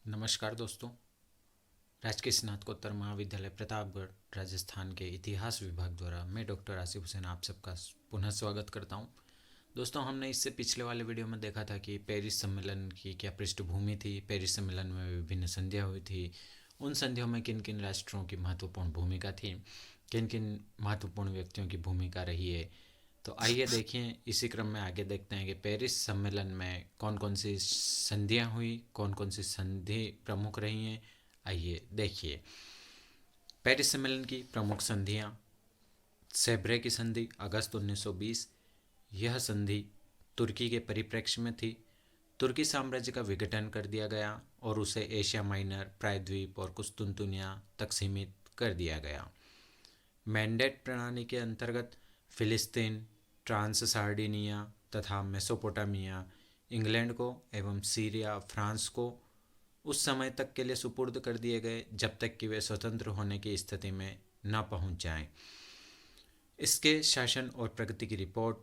नमस्कार दोस्तों। राजकीय स्नातकोत्तर महाविद्यालय प्रतापगढ़ राजस्थान के इतिहास विभाग द्वारा मैं डॉक्टर आसिफ हुसैन आप सबका पुनः स्वागत करता हूं। दोस्तों, हमने इससे पिछले वाले वीडियो में देखा था कि पेरिस सम्मेलन की क्या पृष्ठभूमि थी। पेरिस सम्मेलन में विभिन्न संधियाँ हुई थी। उन संधियों में किन किन राष्ट्रों की महत्वपूर्ण भूमिका थी, किन किन महत्वपूर्ण व्यक्तियों की भूमिका रही है। तो आइए देखिए, इसी क्रम में आगे देखते हैं कि पेरिस सम्मेलन में कौन कौन सी संधियाँ हुई, कौन कौन सी संधि प्रमुख रही हैं। आइए देखिए, पेरिस सम्मेलन की प्रमुख संधियाँ। सेब्रे की संधि अगस्त 1920। यह संधि तुर्की के परिप्रेक्ष्य में थी। तुर्की साम्राज्य का विघटन कर दिया गया और उसे एशिया माइनर, प्रायद्वीप और कुस्तुनतुनिया तक सीमित कर दिया गया। मैंडेट प्रणाली के अंतर्गत फिलिस्तीन, ट्रांस सार्डिनिया तथा मेसोपोटामिया इंग्लैंड को एवं सीरिया, फ्रांस को उस समय तक के लिए सुपुर्द कर दिए गए जब तक कि वे स्वतंत्र होने की स्थिति में न पहुंच जाएं। इसके शासन और प्रगति की रिपोर्ट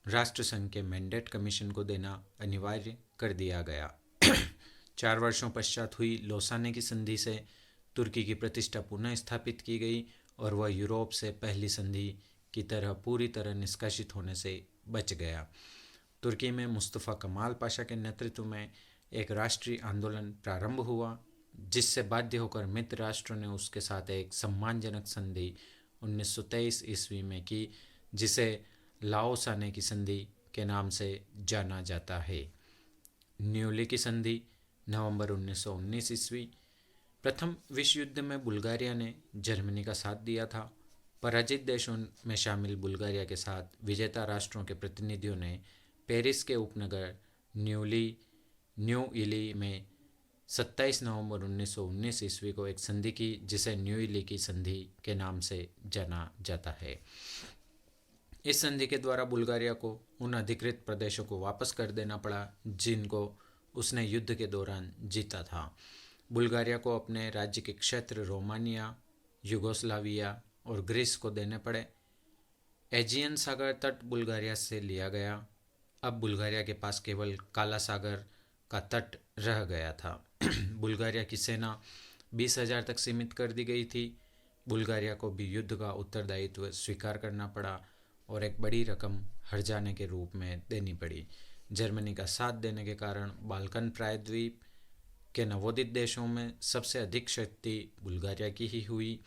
राष्ट्रसंघ के मैंडेट कमीशन को देना अनिवार्य कर दिया गया। 4 वर्षों पश्चात हुई लोसाने की संधि से तुर्की की प्रतिष्ठा पुनः स्थापित की गई और वह यूरोप से पहली संधि की तरह पूरी तरह निष्कासित होने से बच गया। तुर्की में मुस्तफ़ा कमाल पाशा के नेतृत्व में एक राष्ट्रीय आंदोलन प्रारंभ हुआ, जिससे बाध्य होकर मित्र राष्ट्रों ने उसके साथ एक सम्मानजनक संधि 1923 ईस्वी में की, जिसे लाओसाने की संधि के नाम से जाना जाता है। न्यूली की संधि नवंबर 1919 ईस्वी। प्रथम विश्व युद्ध में बुल्गारिया ने जर्मनी का साथ दिया था। पराजित देशों में शामिल बुल्गारिया के साथ विजेता राष्ट्रों के प्रतिनिधियों ने पेरिस के उपनगर न्यू इली में 27 नवंबर 1919 ईस्वी को एक संधि की, जिसे न्यू इली की संधि के नाम से जाना जाता है। इस संधि के द्वारा बुल्गारिया को उन अधिकृत प्रदेशों को वापस कर देना पड़ा जिनको उसने युद्ध के दौरान जीता था। बुल्गारिया को अपने राज्य के क्षेत्र रोमानिया, यूगोस्लाविया और ग्रीस को देने पड़े। एजियन सागर तट बुल्गारिया से लिया गया। अब बुल्गारिया के पास केवल काला सागर का तट रह गया था। बुल्गारिया की सेना 20,000 तक सीमित कर दी गई थी। बुल्गारिया को भी युद्ध का उत्तरदायित्व स्वीकार करना पड़ा और एक बड़ी रकम हर्जाने के रूप में देनी पड़ी। जर्मनी का साथ देने के कारण बाल्कन प्रायद्वीप के नवोदित देशों में सबसे अधिक क्षति बुल्गारिया की ही हुई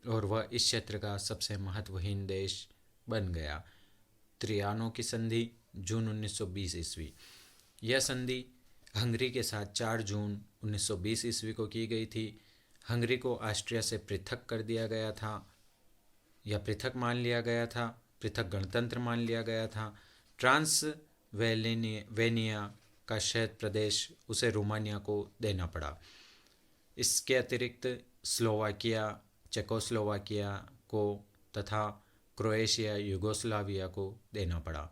और वह इस क्षेत्र का सबसे महत्वहीन देश बन गया। त्रियानो की संधि जून 1920 ईस्वी। यह संधि हंगरी के साथ 4 जून 1920 ईस्वी को की गई थी। हंगरी को ऑस्ट्रिया से पृथक कर दिया गया था या पृथक मान लिया गया था, पृथक गणतंत्र मान लिया गया था। ट्रांस वेनिया का क्षेत्र प्रदेश उसे रोमानिया को देना पड़ा। इसके अतिरिक्त स्लोवाकिया, चेकोस्लोवाकिया को तथा क्रोएशिया, यूगोस्लाविया को देना पड़ा।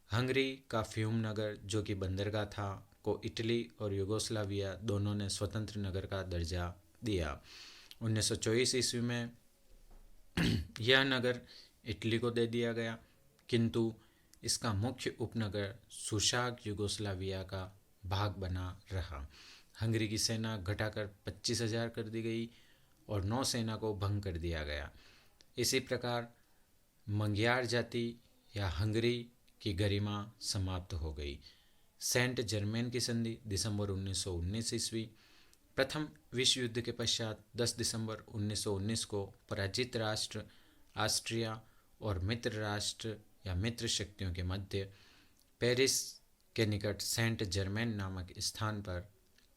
हंगरी का फ्यूम नगर, जो कि बंदरगाह था, को इटली और यूगोस्लाविया दोनों ने स्वतंत्र नगर का दर्जा दिया। 1924 ईस्वी में यह नगर इटली को दे दिया गया, किंतु इसका मुख्य उपनगर सुशाग यूगोस्लाविया का भाग बना रहा। हंगरी की सेना घटाकर 25,000 कर दी गई और नौसेना को भंग कर दिया गया। इसी प्रकार मंग्यार जाति या हंगरी की गरिमा समाप्त हो गई। सेंट जर्मेन की संधि दिसंबर 1919 ईस्वी। प्रथम विश्व युद्ध के पश्चात 10 दिसंबर 1919 को पराजित राष्ट्र ऑस्ट्रिया और मित्र राष्ट्र या मित्र शक्तियों के मध्य पेरिस के निकट सेंट जर्मेन नामक स्थान पर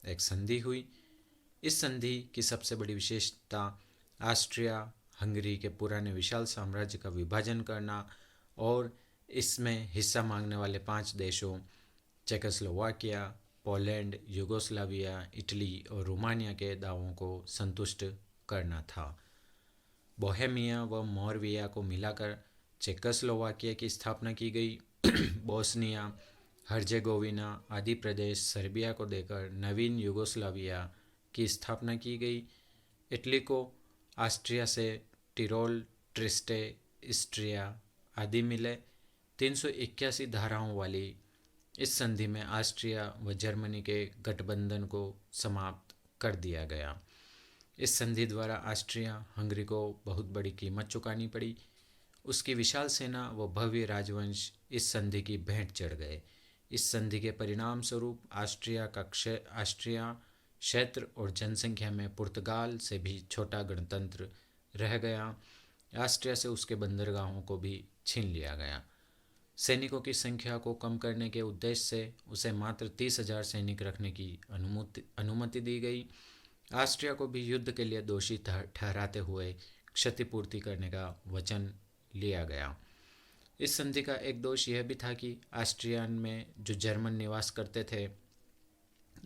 एक संधि हुई। इस संधि की सबसे बड़ी विशेषता ऑस्ट्रिया हंगरी के पुराने विशाल साम्राज्य का विभाजन करना और इसमें हिस्सा मांगने वाले 5 देशों चेकोस्लोवाकिया, पोलैंड, यूगोस्लाविया, इटली और रोमानिया के दावों को संतुष्ट करना था। बोहेमिया व मोरविया को मिलाकर चेकोस्लोवाकिया की स्थापना की गई। बोस्निया, हर्जेगोविना आदि प्रदेश सर्बिया को देकर नवीन यूगोस्लाविया की स्थापना की गई। इटली को ऑस्ट्रिया से टिरोल, ट्रिस्टे, इस्ट्रिया आदि मिले। 381 धाराओं वाली इस संधि में ऑस्ट्रिया व जर्मनी के गठबंधन को समाप्त कर दिया गया। इस संधि द्वारा ऑस्ट्रिया हंगरी को बहुत बड़ी कीमत चुकानी पड़ी। उसकी विशाल सेना व भव्य राजवंश इस संधि की भेंट चढ़ गए। इस संधि के परिणाम स्वरूप ऑस्ट्रिया क्षेत्र और जनसंख्या में पुर्तगाल से भी छोटा गणतंत्र रह गया। ऑस्ट्रिया से उसके बंदरगाहों को भी छीन लिया गया। सैनिकों की संख्या को कम करने के उद्देश्य से उसे मात्र 30,000 सैनिक रखने की अनुमति दी गई। ऑस्ट्रिया को भी युद्ध के लिए दोषी ठहराते हुए क्षतिपूर्ति करने का वचन लिया गया। इस संधि का एक दोष यह भी था कि ऑस्ट्रियन में जो जर्मन निवास करते थे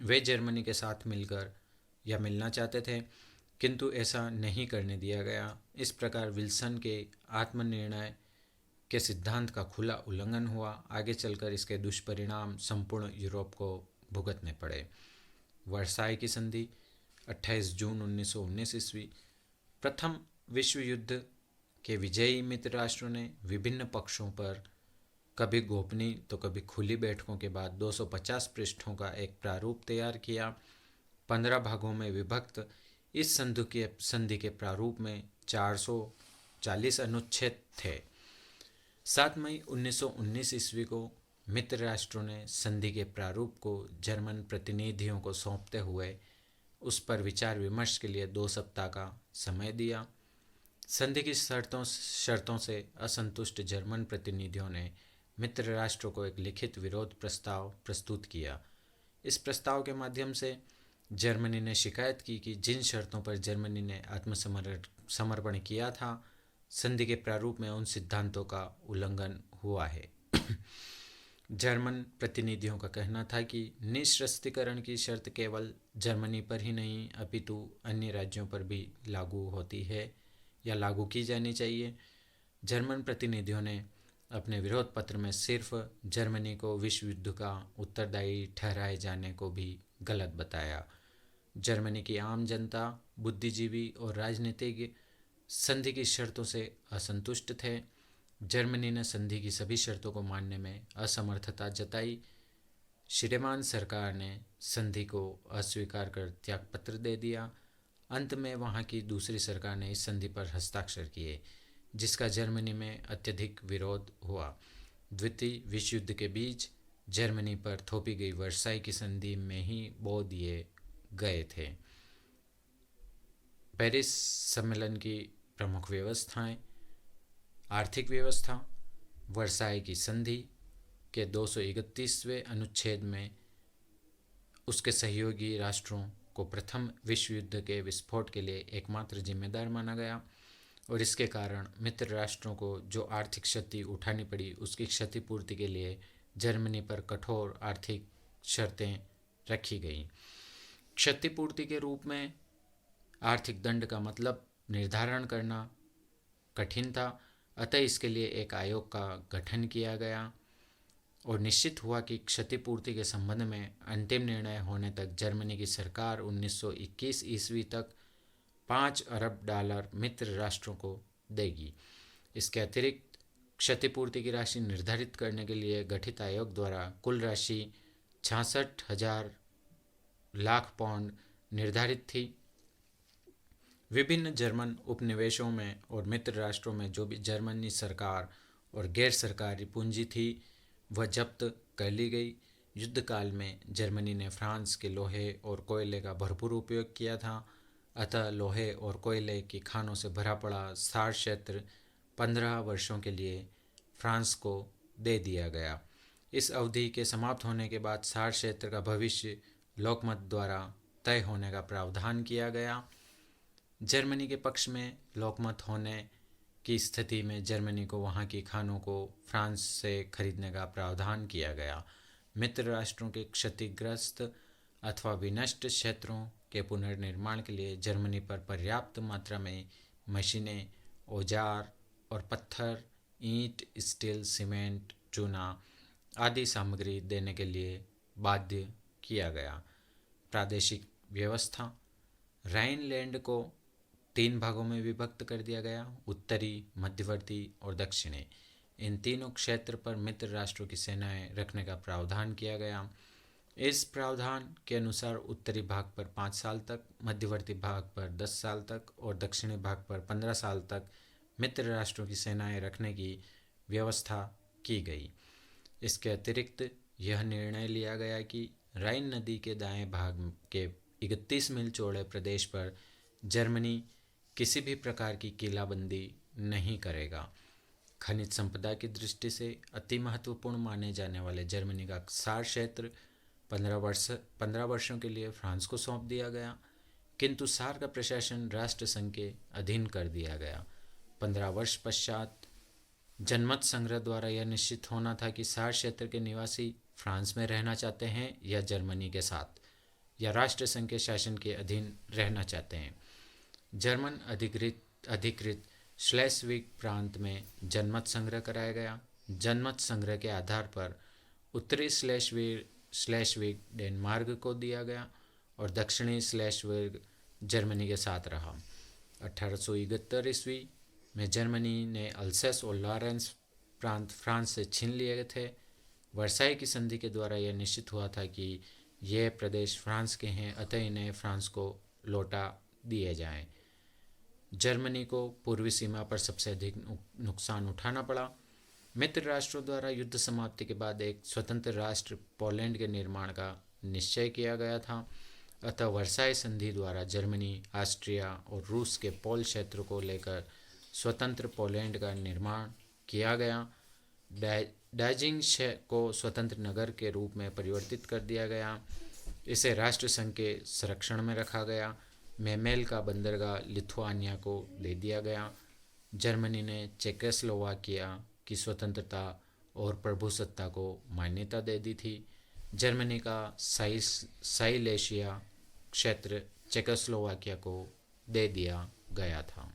वे जर्मनी के साथ मिलकर या मिलना चाहते थे, किंतु ऐसा नहीं करने दिया गया। इस प्रकार विल्सन के आत्मनिर्णय के सिद्धांत का खुला उल्लंघन हुआ। आगे चलकर इसके दुष्परिणाम संपूर्ण यूरोप को भुगतने पड़े। वर्साई की संधि 28 जून 1919 ईस्वी। प्रथम विश्व युद्ध के विजयी मित्र राष्ट्रों ने विभिन्न पक्षों पर कभी गोपनीय तो कभी खुली बैठकों के बाद 250 पृष्ठों का एक प्रारूप तैयार किया। 15 भागों में विभक्त इस संधि के प्रारूप में 440 अनुच्छेद थे। 7 मई 1919 ईस्वी को मित्र राष्ट्रों ने संधि के प्रारूप को जर्मन प्रतिनिधियों को सौंपते हुए उस पर विचार विमर्श के लिए 2 सप्ताह का समय दिया। संधि की शर्तों से असंतुष्ट जर्मन प्रतिनिधियों ने मित्र राष्ट्रों को एक लिखित विरोध प्रस्ताव प्रस्तुत किया। इस प्रस्ताव के माध्यम से जर्मनी ने शिकायत की कि जिन शर्तों पर जर्मनी ने आत्मसमर्पण किया था, संधि के प्रारूप में उन सिद्धांतों का उल्लंघन हुआ है। जर्मन प्रतिनिधियों का कहना था कि निःशस्त्रीकरण की शर्त केवल जर्मनी पर ही नहीं अपितु अन्य राज्यों पर भी लागू होती है या लागू की जानी चाहिए। जर्मन प्रतिनिधियों ने अपने विरोध पत्र में सिर्फ जर्मनी को विश्व युद्ध का उत्तरदायी ठहराए जाने को भी गलत बताया। जर्मनी की आम जनता, बुद्धिजीवी और राजनीतिज्ञ संधि की शर्तों से असंतुष्ट थे। जर्मनी ने संधि की सभी शर्तों को मानने में असमर्थता जताई। श्रीमान सरकार ने संधि को अस्वीकार कर त्यागपत्र दे दिया। अंत में वहाँ की दूसरी सरकार ने इस संधि पर हस्ताक्षर किए, जिसका जर्मनी में अत्यधिक विरोध हुआ। द्वितीय विश्व युद्ध के बीच जर्मनी पर थोपी गई वर्साई की संधि में ही बो दिए गए थे। पेरिस सम्मेलन की प्रमुख व्यवस्थाएं। आर्थिक व्यवस्था। वर्साई की संधि के 231वें अनुच्छेद में उसके सहयोगी राष्ट्रों को प्रथम विश्व युद्ध के विस्फोट के लिए एकमात्र जिम्मेदार माना गया और इसके कारण मित्र राष्ट्रों को जो आर्थिक क्षति उठानी पड़ी उसकी क्षतिपूर्ति के लिए जर्मनी पर कठोर आर्थिक शर्तें रखी गईं। क्षतिपूर्ति के रूप में आर्थिक दंड का मतलब निर्धारण करना कठिन था, अतः इसके लिए एक आयोग का गठन किया गया और निश्चित हुआ कि क्षतिपूर्ति के संबंध में अंतिम निर्णय होने तक जर्मनी की सरकार 1921 ईस्वी तक $5 अरब मित्र राष्ट्रों को देगी। इसके अतिरिक्त क्षतिपूर्ति की राशि निर्धारित करने के लिए गठित आयोग द्वारा कुल राशि 66,000 लाख पाउंड निर्धारित थी। विभिन्न जर्मन उपनिवेशों में और मित्र राष्ट्रों में जो भी जर्मनी सरकार और गैर सरकारी पूंजी थी वह जब्त कर ली गई। युद्ध काल में जर्मनी ने फ्रांस के लोहे और कोयले का भरपूर उपयोग किया था, अतः लोहे और कोयले की खानों से भरा पड़ा सार क्षेत्र 15 वर्षों के लिए फ्रांस को दे दिया गया। इस अवधि के समाप्त होने के बाद सार क्षेत्र का भविष्य लोकमत द्वारा तय होने का प्रावधान किया गया। जर्मनी के पक्ष में लोकमत होने की स्थिति में जर्मनी को वहाँ की खानों को फ्रांस से खरीदने का प्रावधान किया गया। मित्र राष्ट्रों के क्षतिग्रस्त अथवा विनष्ट क्षेत्रों के पुनर्निर्माण के लिए जर्मनी पर पर्याप्त मात्रा में मशीनें, औजार और पत्थर, ईंट, स्टील, सीमेंट, चूना आदि सामग्री देने के लिए बाध्य किया गया। प्रादेशिक व्यवस्था। राइनलैंड को 3 भागों में विभक्त कर दिया गया, उत्तरी, मध्यवर्ती और दक्षिणी। इन तीनों क्षेत्र पर मित्र राष्ट्रों की सेनाएं रखने का प्रावधान किया गया। इस प्रावधान के अनुसार उत्तरी भाग पर 5 साल तक, मध्यवर्ती भाग पर 10 साल तक और दक्षिणी भाग पर 15 साल तक मित्र राष्ट्रों की सेनाएं रखने की व्यवस्था की गई। इसके अतिरिक्त यह निर्णय लिया गया कि राइन नदी के दाएं भाग के 31 मील चौड़े प्रदेश पर जर्मनी किसी भी प्रकार की किलाबंदी नहीं करेगा। खनिज संपदा की दृष्टि से अति महत्वपूर्ण माने जाने वाले जर्मनी का सार क्षेत्र 15 वर्षों के लिए फ्रांस को सौंप दिया गया, किंतु सार का प्रशासन राष्ट्र संघ के अधीन कर दिया गया। 15 वर्ष पश्चात जनमत संग्रह द्वारा यह निश्चित होना था कि सार क्षेत्र के निवासी फ्रांस में रहना चाहते हैं या जर्मनी के साथ, या राष्ट्र संघ के शासन के अधीन रहना चाहते हैं। जर्मन अधिकृत श्लेस्विग प्रांत में जनमत संग्रह कराया गया। जनमत संग्रह के आधार पर उत्तरी श्लेस्विग डेनमार्क को दिया गया और दक्षिणी श्लेस्विग जर्मनी के साथ रहा। 1871 ईस्वी में जर्मनी ने अल्सेस और लॉरेंस प्रांत फ्रांस से छीन लिए थे। वर्साई की संधि के द्वारा यह निश्चित हुआ था कि ये प्रदेश फ्रांस के हैं, अतः इन्हें फ्रांस को लौटा दिए जाएं। जर्मनी को पूर्वी सीमा पर सबसे अधिक नुकसान उठाना पड़ा। मित्र राष्ट्रों द्वारा युद्ध समाप्ति के बाद एक स्वतंत्र राष्ट्र पोलैंड के निर्माण का निश्चय किया गया था, अतः वर्साई संधि द्वारा जर्मनी, ऑस्ट्रिया और रूस के पोल क्षेत्र को लेकर स्वतंत्र पोलैंड का निर्माण किया गया। डाइजिंग को स्वतंत्र नगर के रूप में परिवर्तित कर दिया गया। इसे राष्ट्र संघ के संरक्षण में रखा गया। मेमेल का बंदरगाह लिथुआनिया को दे दिया गया। जर्मनी ने चेकोस्लोवाकिया की स्वतंत्रता और प्रभुसत्ता को मान्यता दे दी थी। जर्मनी का साइलेशिया क्षेत्र चेकोस्लोवाकिया को दे दिया गया था।